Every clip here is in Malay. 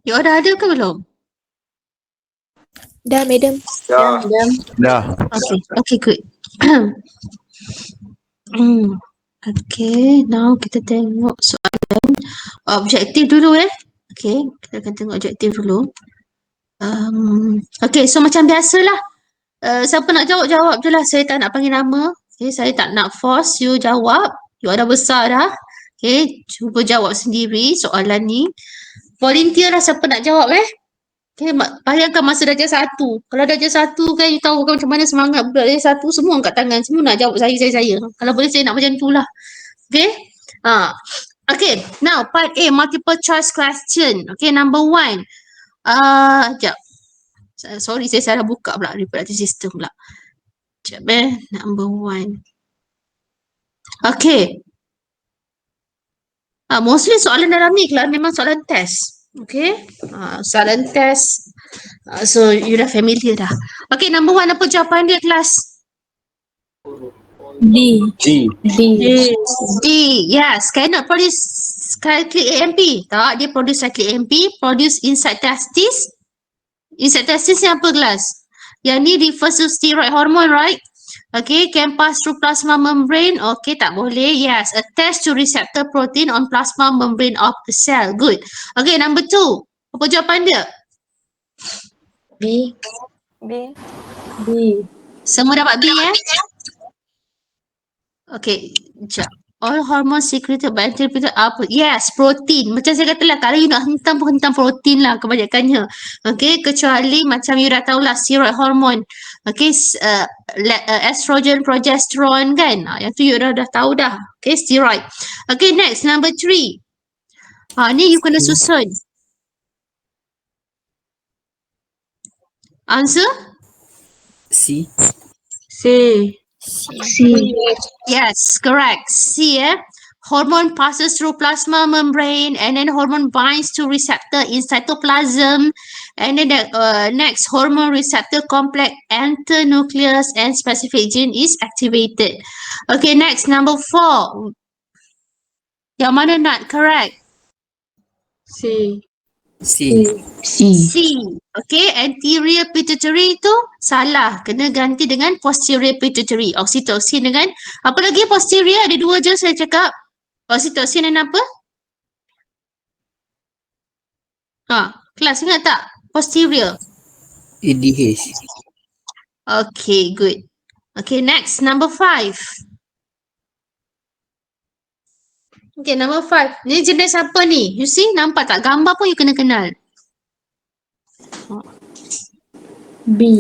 You dah ada ke belum? Dah, madam. Dah. Dah. Okay, good. Okay, now kita tengok soalan objektif dulu Okay, kita akan tengok objektif dulu. Okay, so macam biasalah. Siapa nak jawab je lah. Saya tak nak panggil nama. Okay, saya tak nak force you jawab. You dah besar dah. Okay, cuba jawab sendiri soalan ni. Volunteer lah siapa nak jawab Okay, bayangkan masa darjah 1. Kalau darjah 1 kan, you tahu kan macam mana semangat budak darjah 1. Semua angkat tangan. Semua nak jawab saya. Kalau boleh saya nak macam tu lah. Okay. Okay, now part A, multiple choice question. Okay, number 1. Sekejap. Sorry, saya salah buka pula reproductive system pula. Sekejap number 1. Okay. Mostly soalan dalam ni lah memang soalan test. Okay. Soalan test. So, you dah familiar dah. Okay, number 1, apa jawapan dia kelas? D. G. D. Yes. Cannot produce cyclic AMP. Tak, dia produce cyclic AMP. Produce inside testis. Inside testis ni apa kelas? Yang ni refers to steroid hormone, right? Okay, can pass through plasma membrane. Okay, tak boleh. Yes, attach to receptor protein on plasma membrane of the cell. Good. Okay, number 2. Apa jawapan dia? B. Semua dapat B Okay, sekejap. All hormones secreted by antirepeated apa? Yes, protein. Macam saya kata lah, kalau you nak hentam pun hentam protein lah kebanyakannya. Okay, kecuali macam you dah tahulah steroid hormone. Okay, estrogen, progesterone kan. Yang tu you dah tahu dah. Okay, steroid. Okay, next, number 3. Ni you kena susun. Answer? C. Yes, correct. C, hormone passes through plasma membrane and then hormone binds to receptor in cytoplasm and then the next hormone receptor complex enter nucleus and specific gene is activated. Okay, next, number 4. Yang mana not correct? C. C. Okay, anterior pituitary tu salah. Kena ganti dengan posterior pituitary. Oxytocin dengan apa lagi posterior? Ada 2 je saya cakap. Oxytocin dan apa? Kelas ingat tak? Posterior. ADH. Okay, good. Okay, next, number 5. Okay, number 5. Ni jenis apa ni? You see, nampak tak? Gambar pun you kena kenal. B.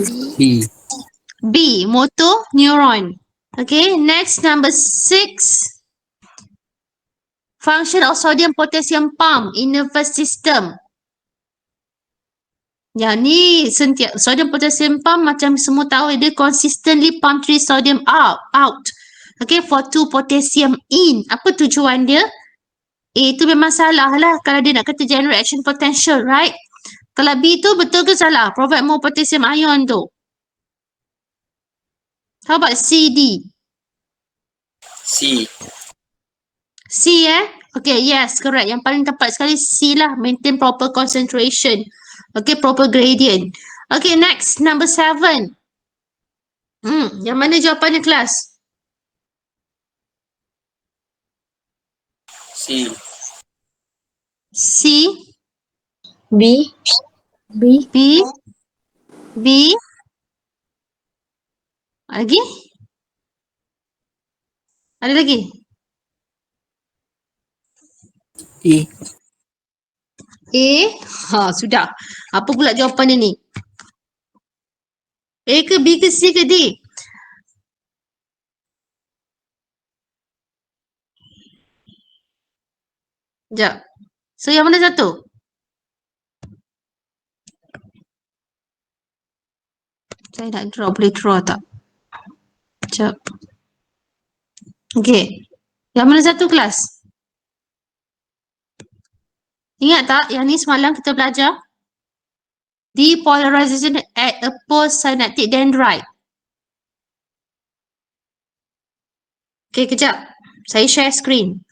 Motor neuron. Okay, next, number 6. Function of sodium potassium pump in nervous system. Yang ni sodium potassium pump macam semua tahu dia consistently pump 3 sodium out. Okay, for 2 potassium in. Apa tujuan dia? A tu memang salah lah kalau dia nak kata generate action potential, right? Kalau B tu betul ke salah? Provide more potassium ion tu. How about C, D? C. Okay, yes, correct. Yang paling tepat sekali C lah. Maintain proper concentration. Okay, proper gradient. Okay, next, number 7. Yang mana jawapannya kelas? C. B. Lagi? Ada lagi? A? Sudah. Apa pula jawapan dia ni? A ke B ke C ke D? Sekejap. So, yang mana satu? Saya nak draw. Boleh draw tak? Sekejap. Okay. Yang mana satu kelas? Ingat tak yang ni semalam kita belajar? Depolarization at a postsynaptic dendrite. Okay, kejap. Saya share screen.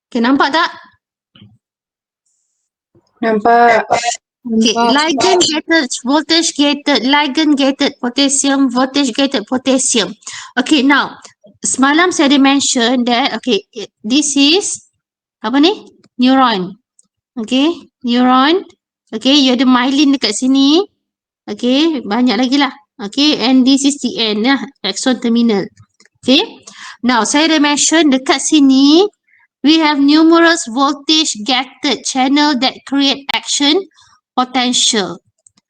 Okay, nampak tak? Nampak. Okay, ligand gated, voltage gated, ligand gated potassium, voltage gated potassium. Okay, now semalam saya ada mention that okay, this is apa ni? Neuron. Okay, neuron. Okay, you ada myelin dekat sini. Okay, banyak lagi lah. Okay, and this is the end lah, axon terminal. Okay, now saya ada mention dekat sini we have numerous voltage gated channel that create action potential.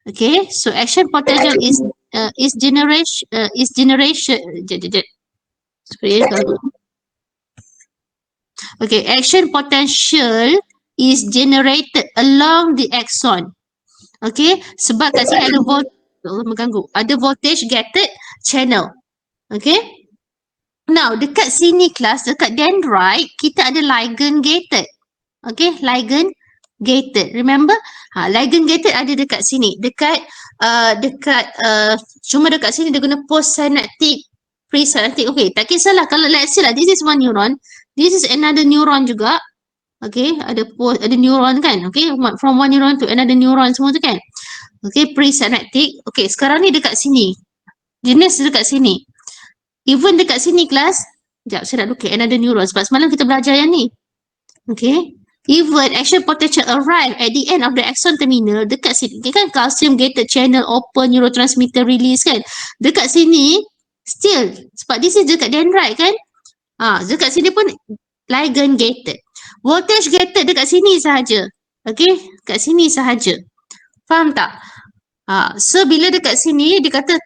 Okay, so action potential is generation. Sorry, okay, action potential is generated along the axon. Okay, sebab kat sini ada voltage gated channel. Okay, now dekat sini kelas, dekat dendrite kita ada ligand gated. Okay, ligand gated. Remember? Ligand gated ada dekat sini. Cuma dekat sini dia guna postsynaptic, presynaptic. Okay, tak kisahlah kalau let's say lah this is one neuron, this is another neuron juga. Okay, ada neuron kan? Okay, from one neuron to another neuron semua tu kan? Okay, presynaptic. Okay, sekarang ni dekat sini. Jenis dekat sini. Even dekat sini kelas, sekejap saya nak look at another neuron sebab semalam kita belajar yang ni. Okay. Even action potential arrive at the end of the axon terminal dekat sini kan calcium gated channel open neurotransmitter release kan. Dekat sini still sebab this is dekat dendrite kan. Dekat sini pun ligand gated. Voltage gated dekat sini sahaja. Okay, kat sini sahaja. Faham tak? So bila dekat sini dia kata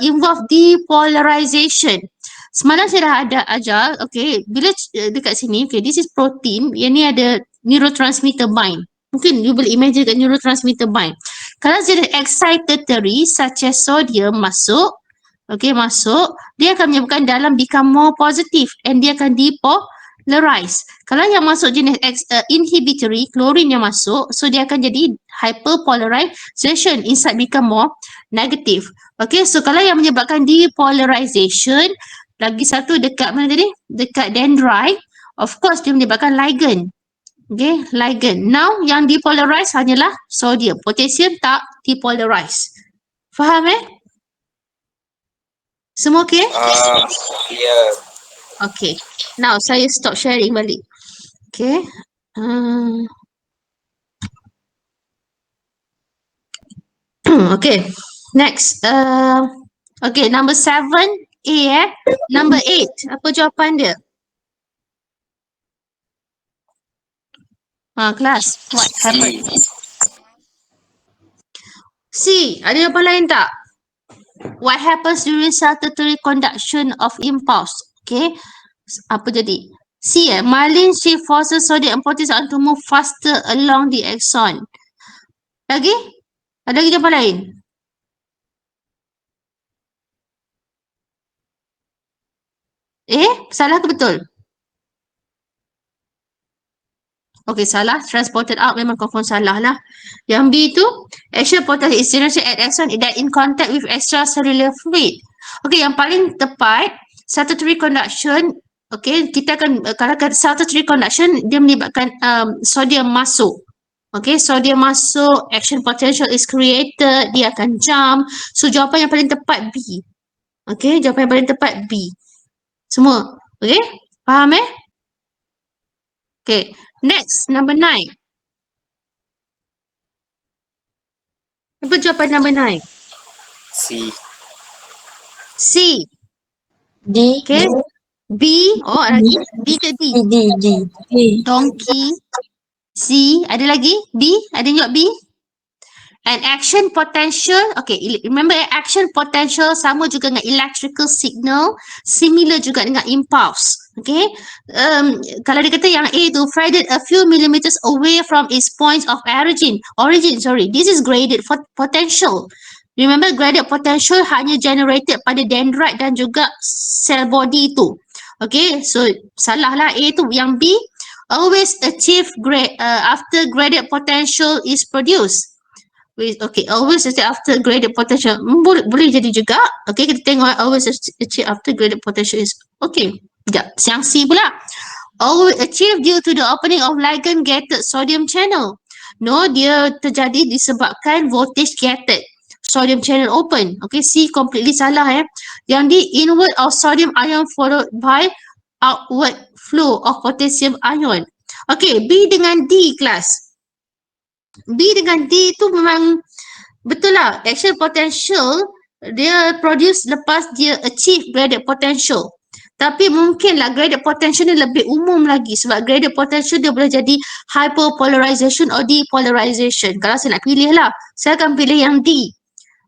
involve depolarization. Semalam saya dah ada ajar, okay, bila dekat sini, okay, this is protein, yang ni ada neurotransmitter bind. Mungkin you boleh imagine kat neurotransmitter bind. Kalau dia excitatory such as sodium masuk, okay, masuk, dia akan menyebabkan dalam become more positive and dia akan depolarize. Kalau yang masuk jenis inhibitory, chlorine yang masuk, so dia akan jadi hyperpolarization, inside become more negative. Okay, so kalau yang menyebabkan depolarization, lagi satu dekat mana tadi? Dekat dendrite. Of course, dia menyebabkan ligand. Okay, ligand. Now, yang depolarize hanyalah sodium. Potassium tak depolarize. Faham Semua okay? Yeah. Okay. Now, saya stop sharing balik. Okay. Okay. Next. Okay, number 7. Number 8. Apa jawapan dia? Kelas. What happened? C. Ada jawapan lain tak? What happens during saltatory conduction of impulse? Okay. Apa jadi? C. Myelin shift forces sodium and potassium to move faster along the axon. Lagi? Ada lagi jawapan lain? Salah ke betul? Okay, salah. Transported out memang confirm salah lah. Yang B tu, action potential is generated at axon that in contact with extracellular fluid. Okay, yang paling tepat, saltatory conduction, okay, kita akan, kalau kata saltatory conduction, dia menyebabkan sodium masuk. Okay, sodium masuk, action potential is created, dia akan jump. So, jawapan yang paling tepat B. Okay, jawapan yang paling tepat B. Semua. Okay, faham Okay, next, number 9. Apa jawapan number 9? C. C. D. Okay. B. Oh, ada lagi. B ke D? D. Donkey. C. Ada lagi? B. Ada yang jawab B? And action potential. Okay, remember action potential sama juga dengan electrical signal. Similar juga dengan impulse. Okay. Kalau dia kata yang A tu faded a few millimeters away from its points of origin. This is graded potential. Remember graded potential hanya generated pada dendrite dan juga cell body tu. Okay, so salah lah A tu. Yang B, always achieve after graded potential is produced. Okay, always achieve after graded potential. Boleh jadi juga. Okay, kita tengok always achieve after graded potential is. Okay, sekejap. Yang C pula. Always achieved due to the opening of ligand-gated sodium channel. No, dia terjadi disebabkan voltage gated. Sodium channel open. Okay, C completely salah Yang D, inward of sodium ion followed by outward flow of potassium ion. Okay, B dengan D kelas. B dengan D tu memang betul lah. Action potential dia produce lepas dia achieve gradient potential. Tapi mungkinlah gradient potential ni lebih umum lagi sebab gradient potential dia boleh jadi hyperpolarization or depolarization. Kalau saya nak pilih lah, saya akan pilih yang D.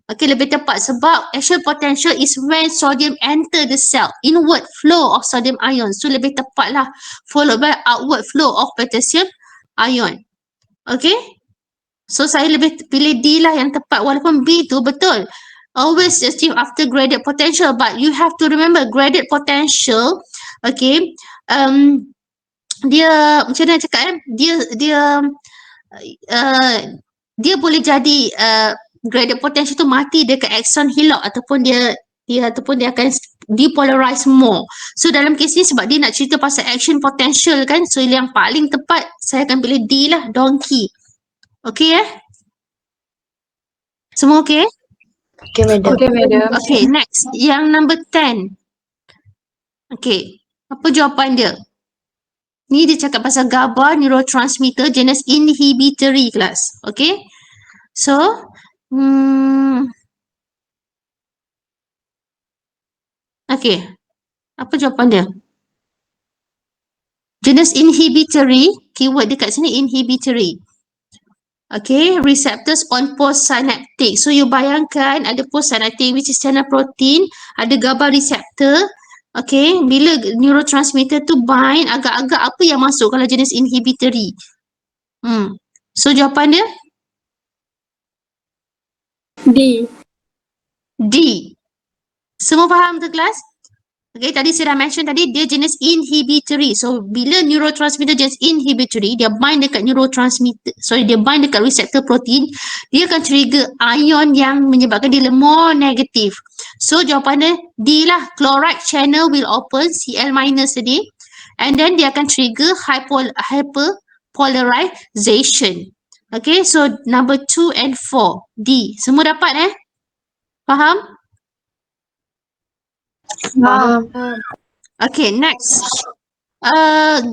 Okay, lebih tepat sebab action potential is when sodium enter the cell, inward flow of sodium ion. So lebih tepat lah, followed by outward flow of potassium ion. Okay, so saya lebih pilih D lah yang tepat walaupun B tu betul. Always achieve after gradient potential, but you have to remember gradient potential, okay, dia macam mana cakap dia boleh jadi gradient potential tu mati dekat axon hillock ataupun dia akan depolarize more. So dalam kes ni sebab dia nak cerita pasal action potential kan, so yang paling tepat saya akan pilih D lah, donkey. Okay semua okay? Okay, madam. Okay, madam. Okay, next. Yang number 10. Okay, apa jawapan dia? Ni dia cakap pasal GABA neurotransmitter jenis inhibitory kelas. Okay, so okay, apa jawapan dia? Jenis inhibitory, keyword dekat sini inhibitory. Okay, receptors on postsynaptic. So you bayangkan ada postsynaptic which is channel protein, ada GABA receptor. Okay, bila neurotransmitter tu bind, agak-agak apa yang masuk kalau jenis inhibitory? So jawapan dia? D. D. Semua faham tu kelas? Okay, tadi saya dah mention tadi dia jenis inhibitory. So bila neurotransmitter jenis inhibitory, dia bind dekat dia bind dekat receptor protein, dia akan trigger ion yang menyebabkan dia more negatif. So jawapan dia D lah, chloride channel will open, Cl- tadi, and then dia akan trigger hyperpolarization. Okay, so number 2 and 4, D. Semua dapat Faham? Faham. Okay, next.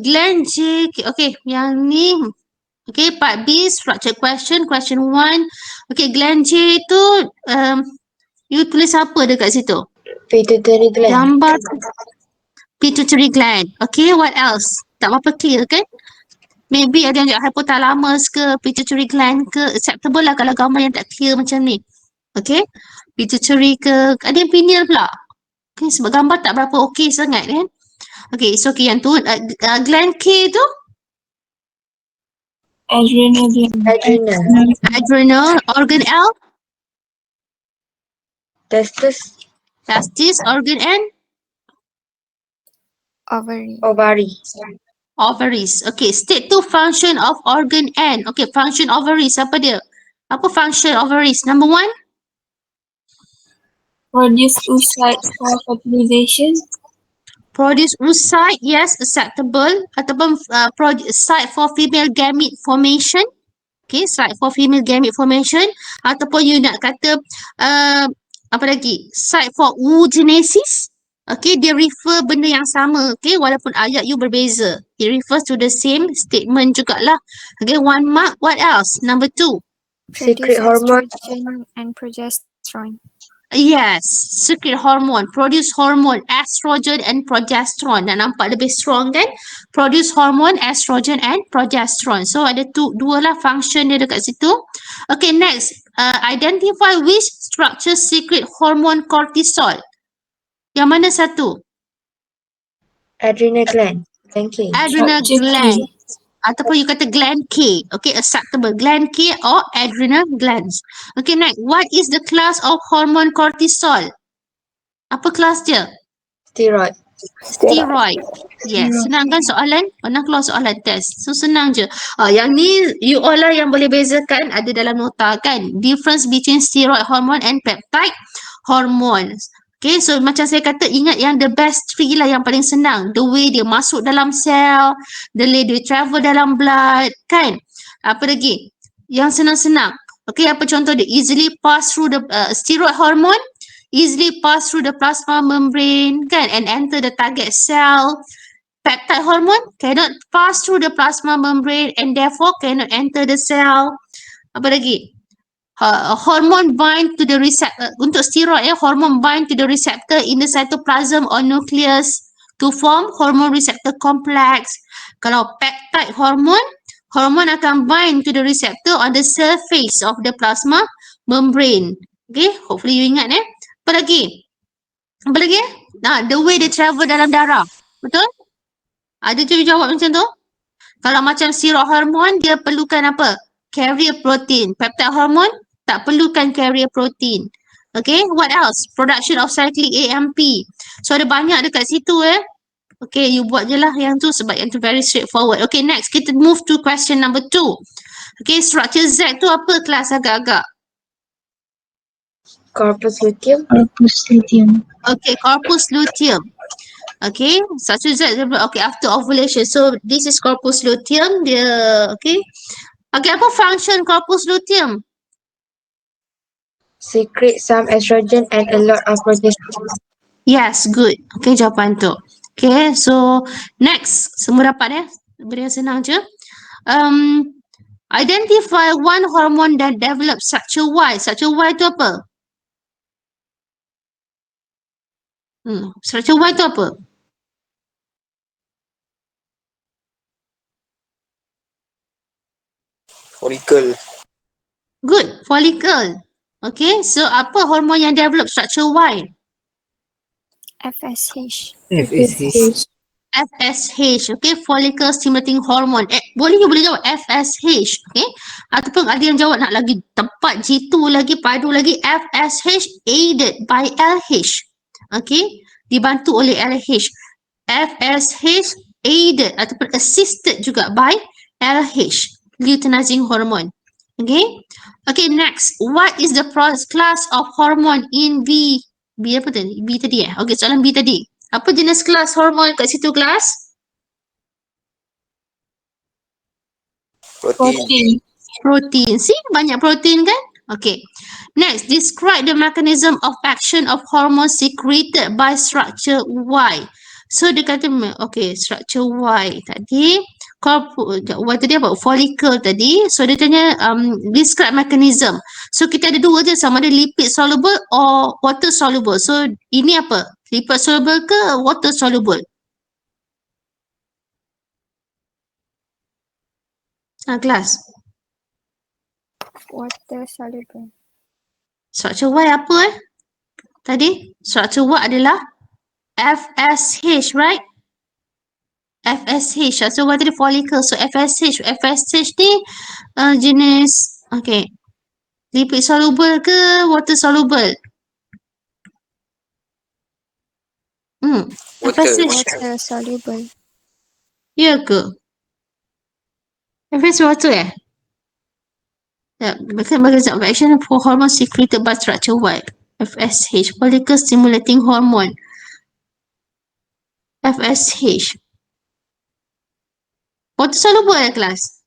Glenn J. Okay, yang ni. Okay, part B, structured question, question 1. Okay, Glenn J tu, you tulis apa dekat situ? Pituitary gland. Gambar pituitary gland. Okay, what else? Tak apa clear kan? Maybe ada yang hypothalamus ke, pituitary gland ke, acceptable lah kalau gambar yang tak clear macam ni. Okay, pituitary ke, ada yang pineal pula. Okay, sebab gambar tak berapa okey sangat kan. Okay, so okay yang tu, gland K tu? Adrenal. Adrenal. Organ L? Testis. Organ N? Ovary. Ovaries. Okay, state 2 function of organ N. Okay, function ovaries, apa dia? Apa function ovaries? Number 1? Produce oocyte for fertilization. Produce oocyte, yes, acceptable. Ataupun site for female gamete formation. Okay, site for female gamete formation. Ataupun you nak kata, apa lagi? Site for oogenesis. Okay, dia refer benda yang sama. Okay, walaupun ayat you berbeza. It refers to the same statement jugalah. Okay, 1 mark. What else? Number 2. Secret hormone. Estrogen and progesterone. Yes, secret hormone, produce hormone, estrogen and progesterone. Dah nampak lebih strong kan? Produce hormone, estrogen and progesterone. So ada dua lah function dia dekat situ. Okay, next. Identify which structure secret hormone cortisol. Yang mana satu? Adrenal gland. Thank you. Adrenal gland. Ataupun you kata gland K. Okay, acceptable. Gland K or adrenal glands. Okay, next. What is the class of hormone cortisol? Apa kelas dia? Steroid. Steroid. Yes, senang kan soalan? Pernah keluar soalan test. So senang je. Yang ni you all lah yang boleh bezakan, ada dalam nota kan. Difference between steroid hormone and peptide hormones. Okay, so macam saya kata, ingat yang the best three lah yang paling senang. The way dia masuk dalam sel, the way dia travel dalam blood, kan? Apa lagi? Yang senang-senang. Okay, apa contoh dia? Easily pass through the steroid hormone, easily pass through the plasma membrane, kan? And enter the target cell. Peptide hormone cannot pass through the plasma membrane and therefore cannot enter the cell. Apa lagi? Hormone bind to the receptor. Untuk steroid hormone bind to the receptor in the cytoplasm or nucleus to form hormone receptor complex. Kalau peptide hormone, hormone akan bind to the receptor on the surface of the plasma membrane. Okay, hopefully you ingat Apa lagi? Apa lagi? The way they travel dalam darah. Betul? Ada je jawab macam tu? Kalau macam steroid hormone, dia perlukan apa? Carrier protein. Peptide hormone tak perlukan carrier protein. Okay, what else? Production of cyclic AMP. So ada banyak dekat situ Okay, you buat je lah yang tu sebab yang tu very straightforward. Okay, next kita move to question number 2. Okay, structure Z tu apa kelas agak-agak? Corpus luteum. Corpus luteum. Okay, corpus luteum. Okay, structure Z, okay, after ovulation. So this is corpus luteum. Dia, okay. Okay, apa function corpus luteum? Secrete some estrogen and a lot of progesterone. Yes, good. Okay, jawapan tu. Okay, so next. Semua dapat Beri yang senang je. Identify one hormone that develops structure Y. Structure Y tu apa? Structure Y tu apa? Follicle. Good, follicle. Okay, so apa hormon yang develop structure Y? FSH. FSH. FSH, okay, follicle stimulating hormone. You boleh jawab FSH, okay? Ataupun ada yang jawab nak lagi tepat, jitu lagi, padu lagi, FSH aided by LH. Okay, dibantu oleh LH. FSH aided ataupun assisted juga by LH, luteinizing hormone. Okay, okay, next. What is the class of hormone in B? B apa tadi? B tadi Okay, soalan B tadi. Apa jenis kelas hormon kat situ kelas? Protein. Protein. See, banyak protein kan? Okay. Next, describe the mechanism of action of hormone secreted by structure Y. So dia kata, okay, structure Y tadi, Y tadi apa? Follicle tadi. So dia tanya, describe mechanism. So kita ada dua je, sama ada lipid soluble or water soluble. So ini apa? Lipid soluble ke water soluble? Kelas. Water soluble. Structure Y apa Tadi? Structure Y adalah FSH, right? FSH. Structure Y tadi follicle. So FSH. FSH ni jenis, okay. Lipid soluble ke water soluble? FSH. Water soluble. Ya ke? FSH water mechanism of action for hormone secreted by structure Y. FSH, follicle stimulating hormone. FSH. Water soluble kelas?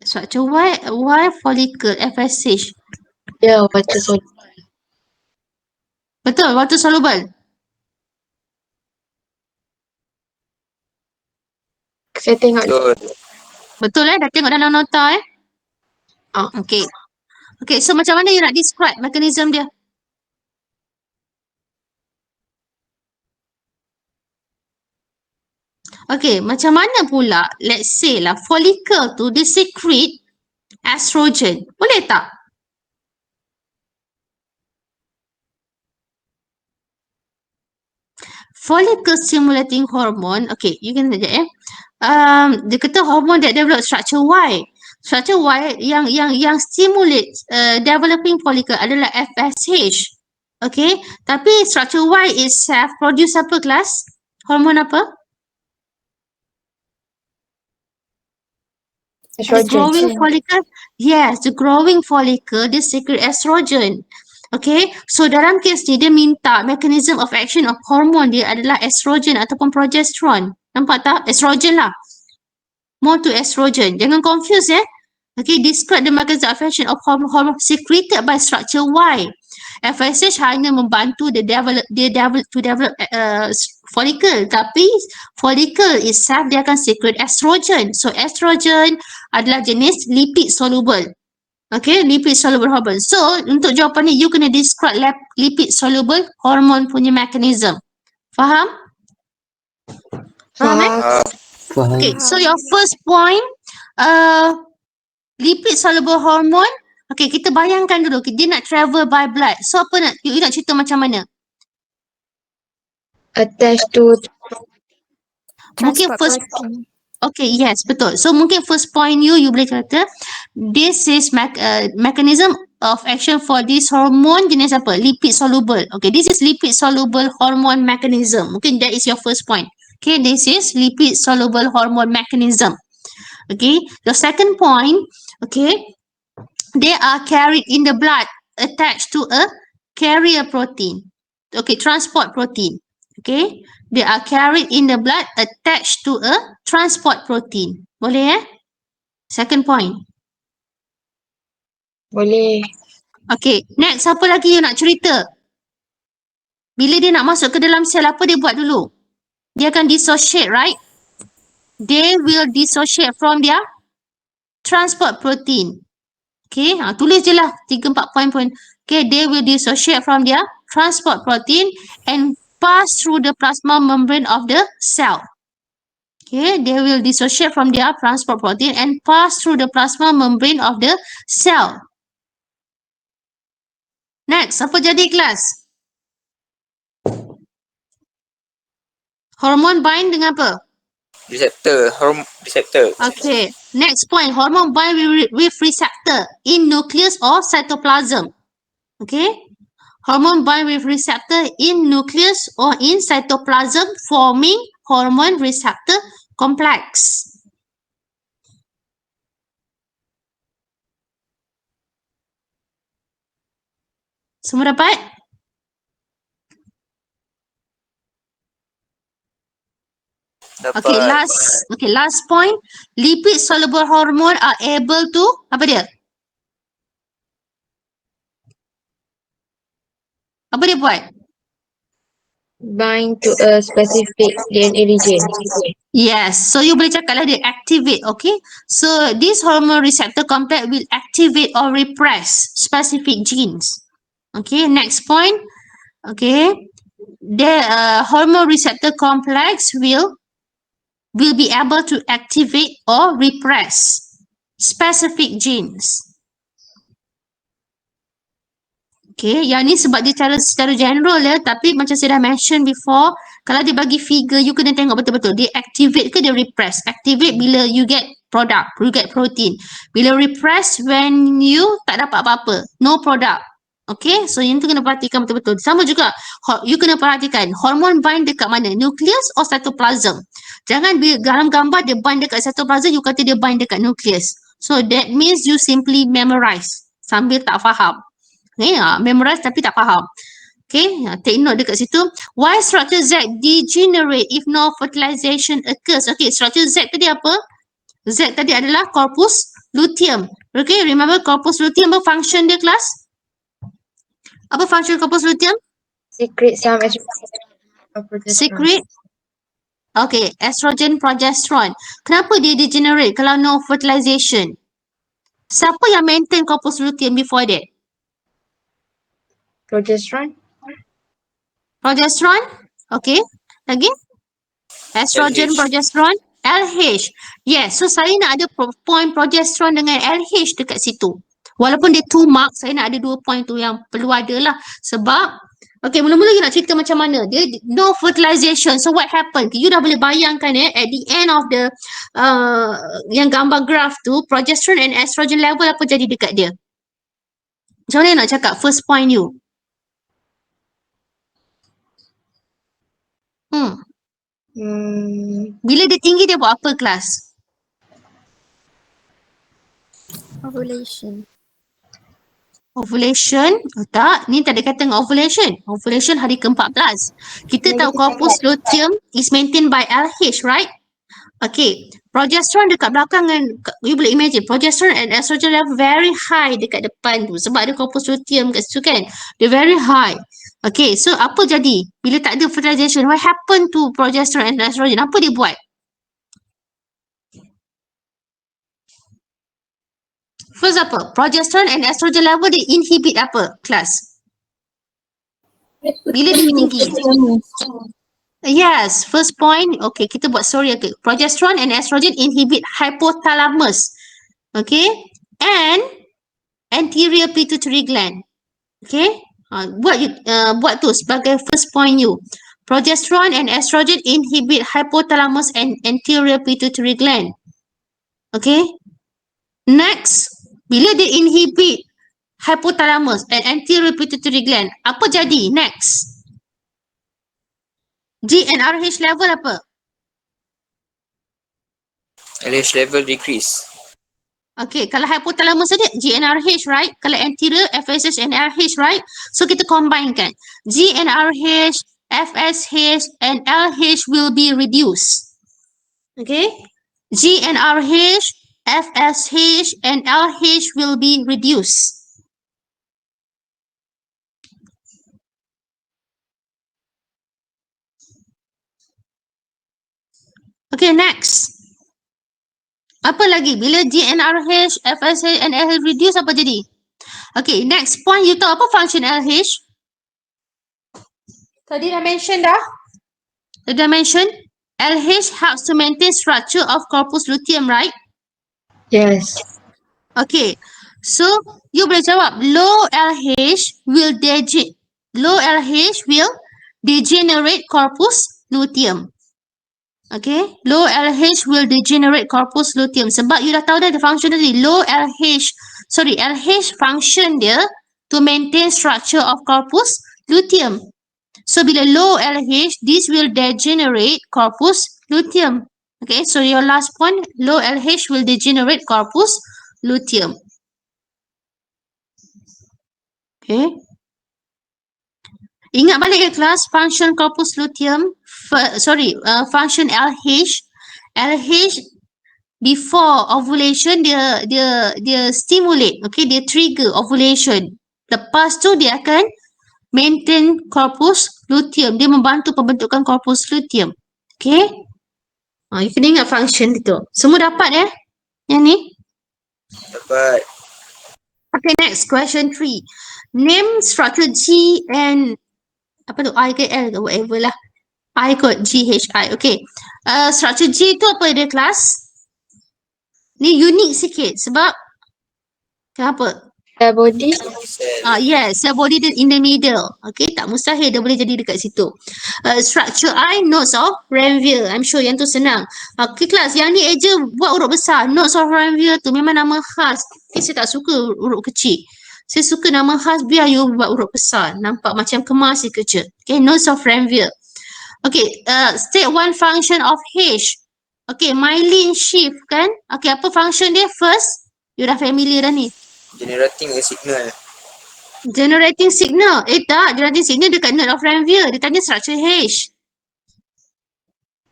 Structure Y follicle, FSH. Ya, water soluble. Betul, water soluble. Saya tengok. Betul dah tengok dalam nota Okay. Okay, so macam mana you nak describe mechanism dia? Okay, macam mana pula, let's say lah, follicle tu dia secrete estrogen. Boleh tak? Follicle stimulating hormone, okay, you can saja dia kata hormone that develop structure Y. Structure Y yang stimulate developing follicle adalah FSH. Okay, tapi structure Y itself produce apa kelas? Hormon apa? Estrogen. The growing follicle, yes, the growing follicle, they secrete estrogen. Okay, so dalam kes ni dia minta mechanism of action of hormone dia adalah estrogen ataupun progesterone. Nampak tak? Estrogen lah. More to estrogen. Jangan confuse Okay, describe the mechanism of action of hormone secreted by structure Y. FSH hanya membantu to develop follicle, tapi follicle itself dia akan secret estrogen. So estrogen adalah jenis lipid soluble. Okay, lipid soluble hormone. So untuk jawapan ni you kena describe lipid soluble hormone punya mechanism. Faham? Faham Faham. Okay, so your first point, lipid soluble hormone. Okay, kita bayangkan dulu, dia nak travel by blood. So apa nak, you nak cerita macam mana? Attached to Mungkin Transport first, protein. okay, yes, betul. So mungkin first point you boleh kata, this is mechanism of action for this hormone jenis apa? Lipid soluble. Okay, this is lipid soluble hormone mechanism. Mungkin that is your first point. Okay, this is lipid soluble hormone mechanism. Okay, your second point, okay, they are carried in the blood attached to a carrier protein. Okay, transport protein. Okay, they are carried in the blood attached to a transport protein. Boleh Second point. boleh. Okay, next apa lagi you nak cerita? Bila dia nak masuk ke dalam sel, apa dia buat dulu? Dia akan dissociate, right? They will dissociate from their transport protein. Okay, tulis je lah 3-4 point. Okay, they will dissociate from their transport protein and pass through the plasma membrane of the cell. Okay, they will dissociate from their transport protein and pass through the plasma membrane of the cell. Next, apa jadi kelas? Hormon bind dengan apa? Receptor. Receptor. Okay, next point, hormone bind with receptor in nucleus or cytoplasm. Okay, hormone bind with receptor in nucleus or in cytoplasm forming hormone receptor complex. Semua dapat? Dapat. Okay, last point, lipid soluble hormone are able to, apa dia? Apa dia buat? Bind to a specific DNA region. Yes, so you boleh cakap lah dia activate, okay? So this hormone receptor complex will activate or repress specific genes. Okay, next point. Okay, the hormone receptor complex will be able to activate or repress specific genes. Okay, yang ni sebab dia secara general tapi macam saya dah mention before, kalau dia bagi figure, you kena tengok betul-betul. Dia activate ke dia repress? Activate bila you get product, you get protein. Bila repress, when you tak dapat apa-apa, no product. Okay, so yang tu kena perhatikan betul-betul. Sama juga, you kena perhatikan, hormone bind dekat mana? Nucleus or cytoplasm? Jangan dalam gambar dia bind dekat cytoplasm, you kata dia bind dekat nucleus. So that means you simply memorize sambil tak faham. Okay, memorize tapi tak faham. Okay, take note dekat situ. Why structure Z degenerate if no fertilization occurs? Okay, structure Z tadi apa? Z tadi adalah corpus luteum. Okay, remember corpus luteum apa function dia kelas? Apa function corpus luteum? Secret some estrogen. Secret. Okay, estrogen, progesterone. Kenapa dia degenerate kalau no fertilization? Siapa yang maintain corpus luteum before that? Progesterone. Progesterone. Okay, lagi? Estrogen, LH. progesterone, LH. Yes, so saya nak ada point progesterone dengan LH dekat situ. Walaupun dia 2 mark, saya nak ada 2 point tu yang perlu ada lah. Sebab, okay, mula-mula you nak cerita macam mana. Dia no fertilization. So what happened? You dah boleh bayangkan at the end of the, yang gambar graph tu, progesterone and estrogen level apa jadi dekat dia? Macam mana nak cakap first point you? Bila dia tinggi dia buat apa kelas? Ovulation. Ovulation. Oh, tak, ni tak ada kata dengan ovulation. Ovulation hari ke-14. Kita tahu corpus luteum is maintained by LH, right? Okay, progesterone dekat belakang kan, you boleh imagine, progesterone and estrogen level very high dekat depan tu sebab ada corpus luteum kat situ kan. Dia very high. Okay, so apa jadi? Bila tak ada fertilization, what happen to progesterone and estrogen? Apa dia buat? First apa? Progesterone and estrogen level dia inhibit apa? Kelas. Bila dia tinggi? Yes, first point. Okay, kita buat story. Okay. Progesterone and estrogen inhibit hypothalamus. Okay. And anterior pituitary gland. Okay. Buat tu sebagai first point you. Progesterone and estrogen inhibit hypothalamus and anterior pituitary gland. Okay. Next, bila dia inhibit hypothalamus and anterior pituitary gland, apa jadi? Next. GnRH level apa? LH level decrease. Okay, kalau hypothalamus saja GnRH, right? Kalau anterior FSH and LH, right? So kita combinekan. GnRH, FSH and LH will be reduced. Okay? GnRH, FSH and LH will be reduced. Okay, next. Apa lagi? Bila GnRH, FSH and LH reduce, apa jadi? Okay, next point. You tahu apa function LH? Tadi dah mention dah. Tadi dah mention. LH helps to maintain structure of corpus luteum, right? Yes. Okay. So, you boleh jawab. Low LH will degenerate corpus luteum. Okay, low LH will degenerate corpus luteum. Sebab you dah tahu dah the function tadi. LH function dia to maintain structure of corpus luteum. So bila low LH, this will degenerate corpus luteum. Okay, so your last point, low LH will degenerate corpus luteum. Okay. Ingat balik ke kelas function corpus luteum, function LH. LH before ovulation dia stimulate, okay, dia trigger ovulation. Lepas tu dia akan maintain corpus luteum, dia membantu pembentukan corpus luteum. Okay? You kena ingat function itu. Semua dapat ya? Yang ni? Dapat. Okay, next question 3. Name structure G and apa tu? I ke L ke whatever lah. I kot GHI. Okay. Structure G tu apa dia kelas? Ni unik sikit sebab kenapa? The body. Yes, cell body dia in the middle. Okay, tak mustahil dia boleh jadi dekat situ. Structure I, nodes of Ranvier. I'm sure yang tu senang. Okay, kelas. Yang ni eja buat huruf besar. Nodes of Ranvier tu memang nama khas. Okay, saya tak suka huruf kecil. Saya suka nama khas biar you buat huruf besar. Nampak macam kemas si kecil. Okay, nodes of Ranvier. Okay, state one function of H. Okay, myelin shift kan? Okay, apa function dia? First, you dah familiar dah ni. Generating a signal. Generating signal. Tak, generating signal dekat node of Ranvier. Dia tanya structure H.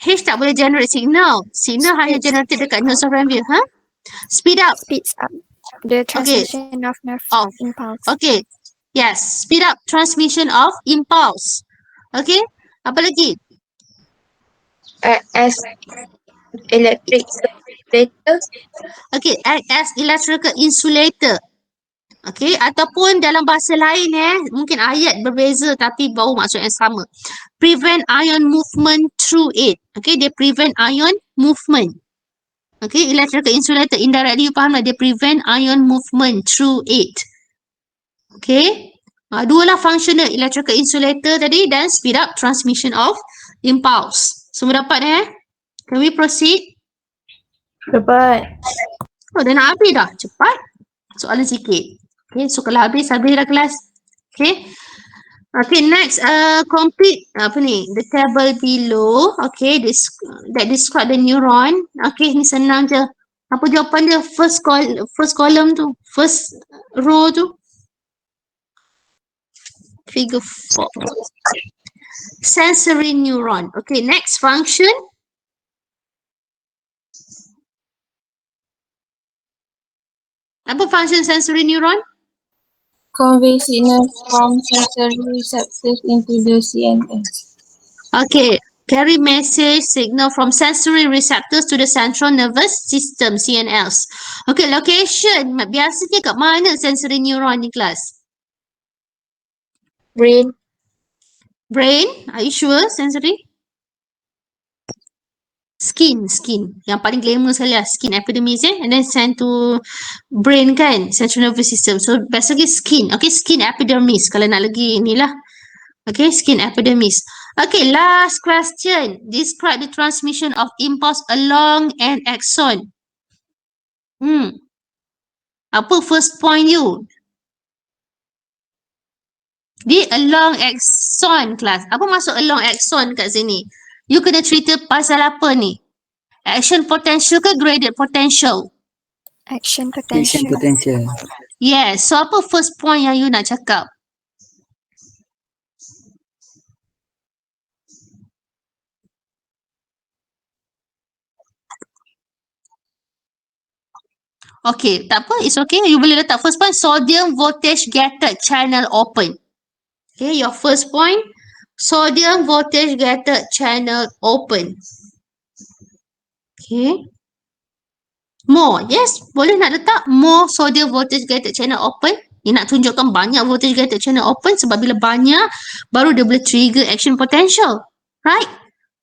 H tak boleh generate signal. Signal hanya generated dekat node of Ranvier. Speed up. Speeds up the transmission of nerve impulse. Okay. Yes. Speed up transmission of impulse. Okay. Apa lagi? As electric insulator. Okay. Act as electrical insulator. Okay. Ataupun dalam bahasa lain mungkin ayat berbeza tapi bau maksud yang sama. Prevent ion movement through it. Okay. Dia prevent ion movement. Okay. Electrical insulator. Indirectly you faham lah. Dia prevent ion movement through it. Okay. Dua lah function dia. Electrical insulator tadi dan speed up transmission of impulse. Semua dapat Can we proceed? Dapat. Oh, dah nak habis dah. Cepat. Soalan sikit. Okay, so kalau habis dah kelas. Okay. Okay, next. Complete the table below. Okay, that describe the neuron. Okay, ni senang je. Apa jawapan dia? First column tu. First row tu. figure 4. Sensory neuron. Okay, next function. Apa function sensory neuron? Convey signal from sensory receptors into the CNS. Okay, carry message signal from sensory receptors to the central nervous system, CNS. Okay, location. Biasanya kat mana sensory neuron ni kelas? Brain. Brain? Are you sure sensory? Skin. Yang paling glamour sekali lah. Skin epidermis and then send to brain kan, central nervous system. So basically skin. Okay, skin epidermis. Kalau nak lagi inilah. Okay, skin epidermis. Okay, last question. Describe the transmission of impulse along an axon. Apa first point you? Di along axon kelas. Apa maksud along axon kat sini? You kena cerita pasal apa ni? Action potential ke gradient potential? Action Action potential. potential. Yes. So apa first point yang you nak cakap? Okay, tak apa. It's okay. You boleh letak first point. Sodium voltage gated channel open. Okay, your first point. Sodium voltage gated channel open. Okay. More. Yes, boleh nak letak more sodium voltage gated channel open. Dia nak tunjukkan banyak voltage gated channel open sebab bila banyak, baru dia boleh trigger action potential. Right?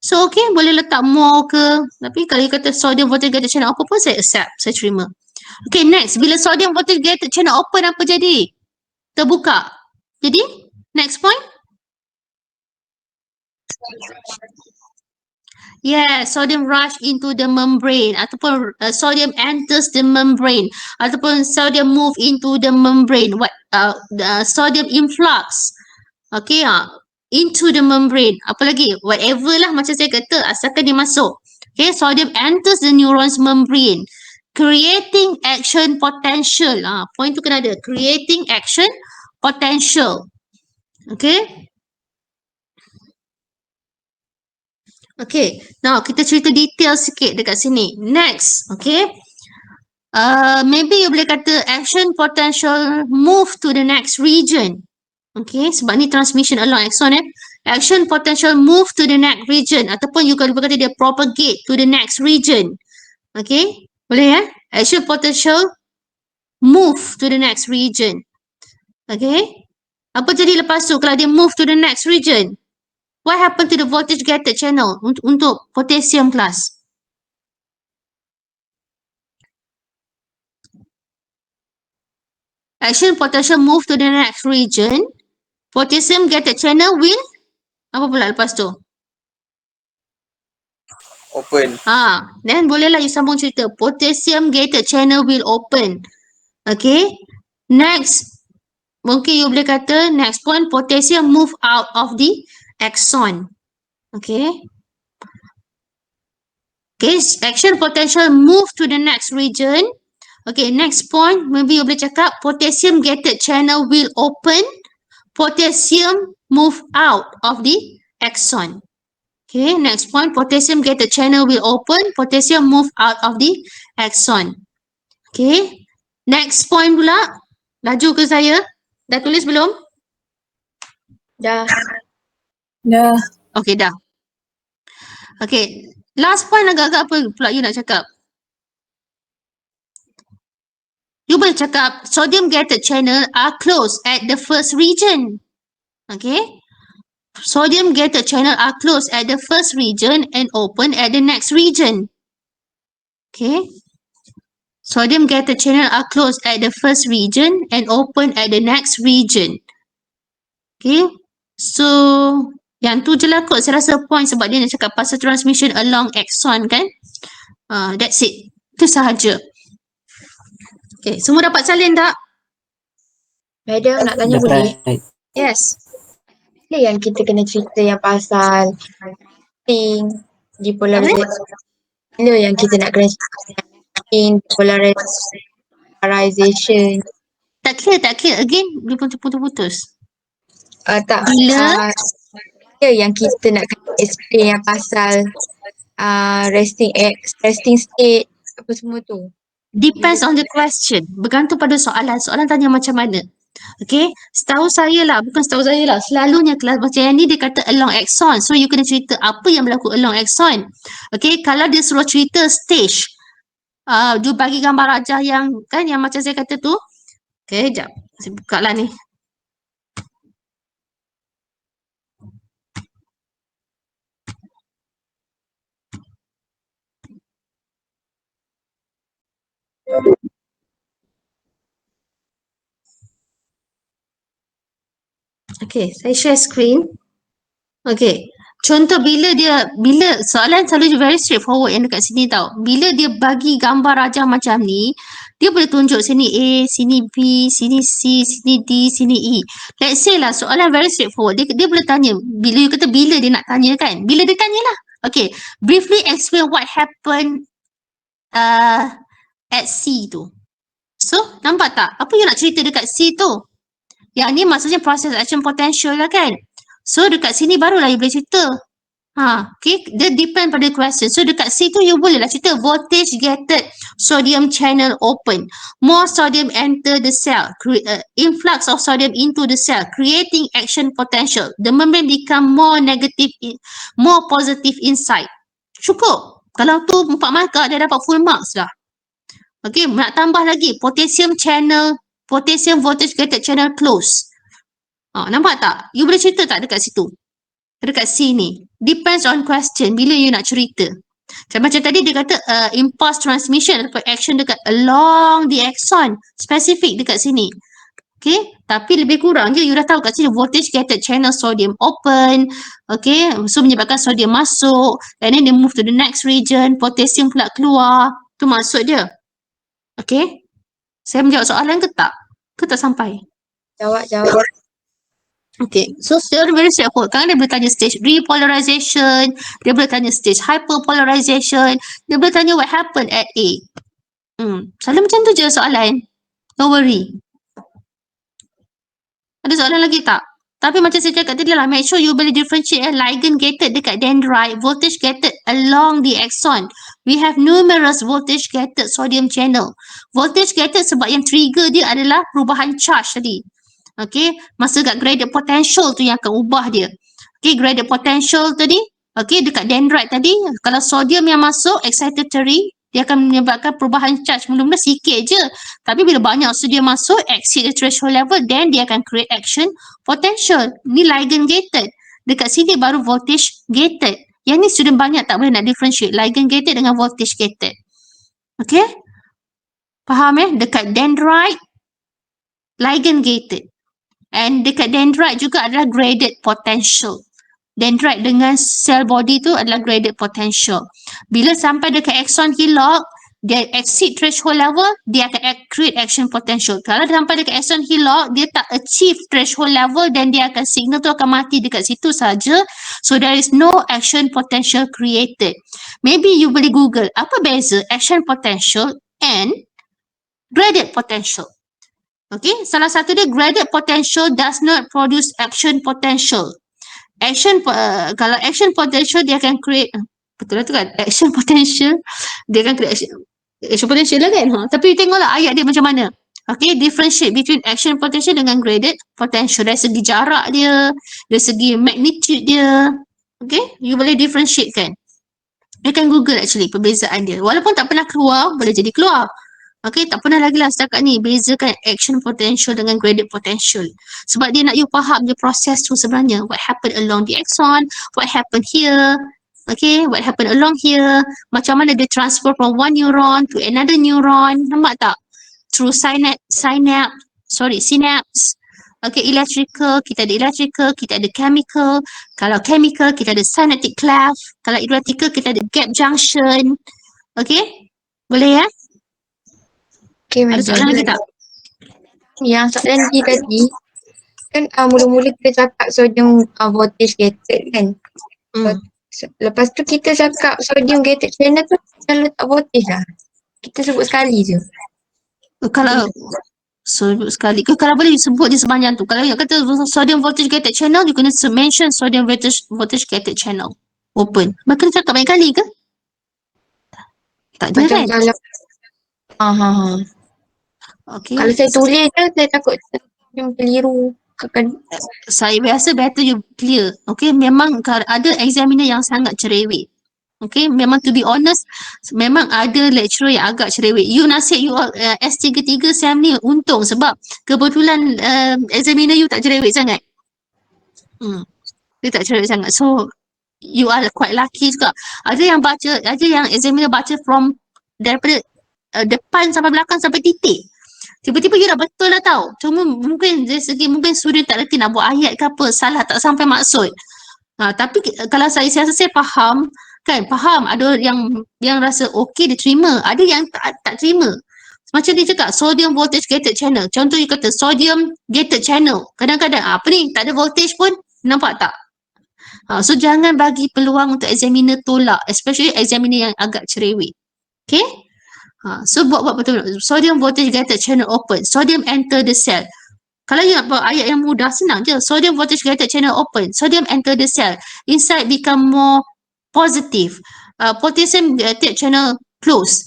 So, okay, boleh letak more ke. Tapi kalau you kata sodium voltage gated channel open pun saya accept. Saya terima. Okay, next. Bila sodium voltage gated channel open, apa jadi? Terbuka. Jadi, next point. Yeah, sodium rush into the membrane ataupun sodium enters the membrane ataupun sodium move into the membrane. Sodium influx. Okay, into the membrane. Apa lagi? Whatever lah macam saya kata, asalkan dia masuk. Okay, sodium enters the neuron's membrane. Creating action potential. Point tu kena ada. Creating action potential. Okay. Okay, now kita cerita detail sikit dekat sini. Next, okay. Maybe you boleh kata action potential move to the next region. Okay, sebab ni transmission along axon Action potential move to the next region ataupun you kalau berkata dia propagate to the next region. Okay, boleh Action potential move to the next region. Okay, apa jadi lepas tu kalau dia move to the next region? What happened to the voltage gated channel untuk potassium class? Action potential move to the next region. Potassium gated channel will apa pula lepas tu? Open. Then bolehlah you sambung cerita. Potassium gated channel will open. Okay. Next, mungkin you boleh kata next point, potassium move out of the axon. Okay. Okay, action potential move to the next region. Okay, next point, maybe you boleh cakap potassium gated channel will open. Potassium move out of the axon. Okay, next point, potassium gated channel will open. Potassium move out of the axon. Okay, next point pula. Laju ke saya? Dah tulis belum? Dah. Dah. Okay, dah. Okay, last point agak-agak apa pula you nak cakap? You boleh cakap sodium gated channel are closed at the first region. Okay. Sodium gated channel are closed at the first region and open at the next region. Okay. Sodium gated channel are closed at the first region and open at the next region. Okay. So, yang tu je lah kot saya rasa point sebab dia nak cakap pasal transmission along axon kan. That's it. Itu sahaja. Okay, semua dapat salin tak? Madam nak tanya boleh? Dapat. Yes. Bila yang kita kena cerita yang pasal depolarization? Bila yang kita nak kena cerita depolarization? Tak clear. Again, dia putus-putus. Tak. Bila Yang kita nak kena explain yang pasal resting state apa semua tu. depends on the question. Bergantung pada soalan. Soalan tanya macam mana. Okay, setahu saya lah, bukan setahu saya lah, selalunya kelas macam yang ni dia kata along axon. So you kena cerita apa yang berlaku along axon. Okay, kalau dia suruh cerita stage, dia bagi gambar rajah yang kan yang macam saya kata tu. Okay, jap. Saya buka lah ni. Okay, saya share screen. Okay, contoh bila soalan selalu very straightforward yang dekat sini tau. Bila dia bagi gambar rajah macam ni, dia boleh tunjuk sini A, sini B, sini C, sini D, sini E. Let's say lah soalan very straightforward. Dia boleh tanya, bila you kata bila dia nak tanya kan? Bila dia tanya lah. Okay, briefly explain what happened at C tu. So, nampak tak? Apa you nak cerita dekat C tu? Yang ni maksudnya process action potential lah kan? So, dekat sini barulah you boleh cerita. Okay, dia depend pada question. So, dekat C tu you boleh lah cerita voltage gated sodium channel open. More sodium enter the cell. Influx of sodium into the cell. Creating action potential. The membrane become more negative, more positive inside. Cukup. Kalau tu 4 markah, dia dapat full marks lah. Okay, nak tambah lagi. Potassium voltage gated channel close. Nampak tak? You boleh cerita tak dekat situ? Dekat sini. Depends on question. Bila you nak cerita. Macam tadi dia kata impulse transmission atau action dekat along the axon. Specific dekat sini. Okay. Tapi lebih kurang je you dah tahu kat sini voltage gated channel sodium open. Okay. So menyebabkan sodium masuk. And then they move to the next region. Potassium pula keluar. Tu maksud dia. Okay. Saya menjawab soalan ke tak? Ke tak sampai? Jawab. Okay, so secara very straightforward. Kan dia boleh tanya stage repolarization, dia boleh tanya stage hyperpolarization, dia boleh tanya what happened at A. Selalu macam tu je soalan. Don't worry. Ada soalan lagi tak? Tapi macam saya cakap tadi lah, make sure you boleh differentiate ligand gated dekat dendrite, voltage gated along the axon. We have numerous voltage gated sodium channel. Voltage gated sebab yang trigger dia adalah perubahan charge tadi. Okay, masa kat gradient potential tu yang akan ubah dia. Okay, gradient potential tadi, okay, dekat dendrite tadi, kalau sodium yang masuk, excitatory, dia akan menyebabkan perubahan charge. Mula-mula sikit je. Tapi bila banyak sodium masuk, exceed the threshold level, then dia akan create action potential. Ni ligand gated. Dekat sini baru voltage gated. Yang ni student banyak tak boleh nak differentiate ligand gated dengan voltage gated. Okay? Faham Dekat dendrite, ligand gated. And dekat dendrite juga adalah graded potential. Dendrite dengan cell body tu adalah graded potential. Bila sampai dekat axon hillock, dia exceed threshold level, dia akan create action potential. Kalau dia sampai dekat axon hillock, dia tak achieve threshold level dan dia akan signal tu akan mati dekat situ saja. So there is no action potential created. Maybe you boleh Google apa beza action potential and graded potential. Okay, salah satu dia graded potential does not produce action potential. Kalau action potential dia akan create, betul lah tu kan, action potential dia akan create action potential lah kan. Tapi tengoklah ayat dia macam mana. Okay, differentiate between action potential dengan graded potential dari segi jarak dia, dari segi magnitude dia. Okay, you boleh differentiate kan. You can Google actually perbezaan dia. Walaupun tak pernah keluar, boleh jadi keluar. Okay, tak pernah lagi lah setakat ni bezakan action potential dengan graded potential. Sebab dia nak you faham je proses tu sebenarnya. What happened along the axon, what happened here, okay, what happened along here, macam mana dia transfer from one neuron to another neuron, nampak tak? Through synapse, okay, electrical, kita ada chemical. Kalau chemical, kita ada synaptic cleft. Kalau electrical, kita ada gap junction. Okay, boleh ya? Okay, Ada soalan lagi tak? Yang soalan D tadi, kan mula-mula kita cakap sodium voltage gated kan. Lepas tu kita cakap sodium gated channel tu kita letak voltage lah. Kita sebut sekali je. Kalau Sebut sekali. Kalau boleh sebut di sepanjang tu. Kalau nak kata sodium voltage gated channel, you kena mention sodium voltage gated channel. Open. Maka dia cakap banyak kali ke? Tak ada Macam kan? kalau Okay. kalau saya tulis je, saya takut macam keliru. Saya biasa better you clear. Okay, memang ada examiner yang sangat cerewet. Okay, memang to be honest, memang ada lecturer yang agak cerewet. You nasib you S33 SEM ni untung sebab kebetulan examiner you tak cerewet sangat. Dia tak cerewet sangat. So, you are quite lucky juga. Ada yang examiner baca from daripada depan sampai belakang sampai titik. Tiba-tiba you dah betul lah tau. Cuma mungkin dari segi mungkin student tak reti nak buat ayat ke apa, salah tak sampai maksud. Tapi kalau saya faham, kan, faham ada yang rasa okey dia terima, ada yang tak terima. Macam dia cakap sodium voltage gated channel. Contoh you kata sodium gated channel. Kadang-kadang apa ni tak ada voltage pun, nampak tak? So jangan bagi peluang untuk examiner tolak, especially examiner yang agak cerewet. Okay? So buat betul. Sodium voltage gated channel open. Sodium enter the cell. Kalau you nak buat ayat yang mudah, senang je. Sodium voltage gated channel open. Sodium enter the cell. Inside become more positive. Potassium gated channel close.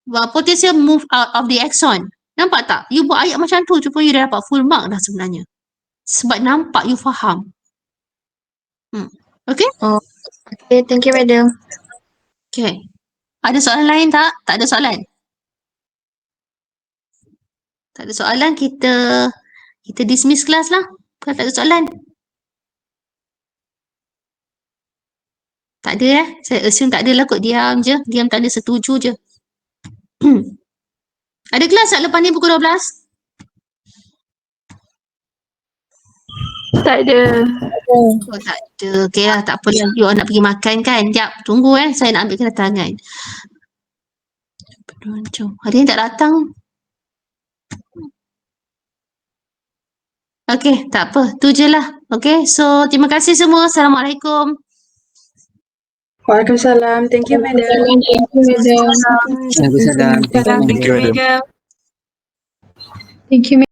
Potassium move out of the axon. Nampak tak? You buat ayat macam tu, cuma you dah dapat full mark dah sebenarnya. Sebab nampak you faham. Okay? Okay, thank you, madam. Okay. Ada soalan lain tak? Tak ada soalan? Tak ada soalan, kita dismiss kelas lah. Kalau tak ada soalan. Tak ada Saya assume tak ada lah kot. Diam je. Diam tanda setuju je. Ada kelas tak lepas ni pukul 12? Tak ada. Oh, tak ada. Okay lah, tak apa lah. You nak pergi makan kan? Sekejap, tunggu saya nak ambil kedatangan. Hari ni tak datang. Okay, tak apa. Tu je lah. Okay, so terima kasih semua. Assalamualaikum. Waalaikumsalam. Thank you, madam. Thank you, madam. Waalaikumsalam. Thank you, madam. Thank you.